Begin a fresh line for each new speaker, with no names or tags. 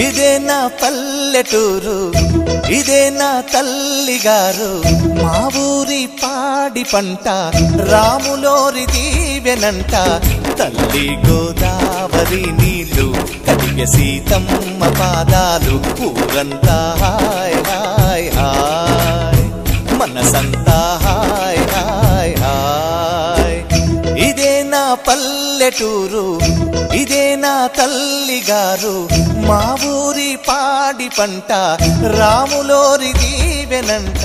ఇదే నా పల్లెటూరు, ఇదే నా తల్లిగారు, మా ఊరి పాడి పంట రాములోరి దీవెనంట. తల్లి గోదావరి నీళ్ళు కడిగే సీతమ్మ పాదాలు, ఊరంతా హాయ్ హాయ్ హాయ్, మనసంతా హాయ్ హాయ్ హాయ్. ఇదే నా పల్లెటూరు, ఇదే నా తల్లిగారు, మా ఊరి పాడి పంట రాములోరి దీవెనంట.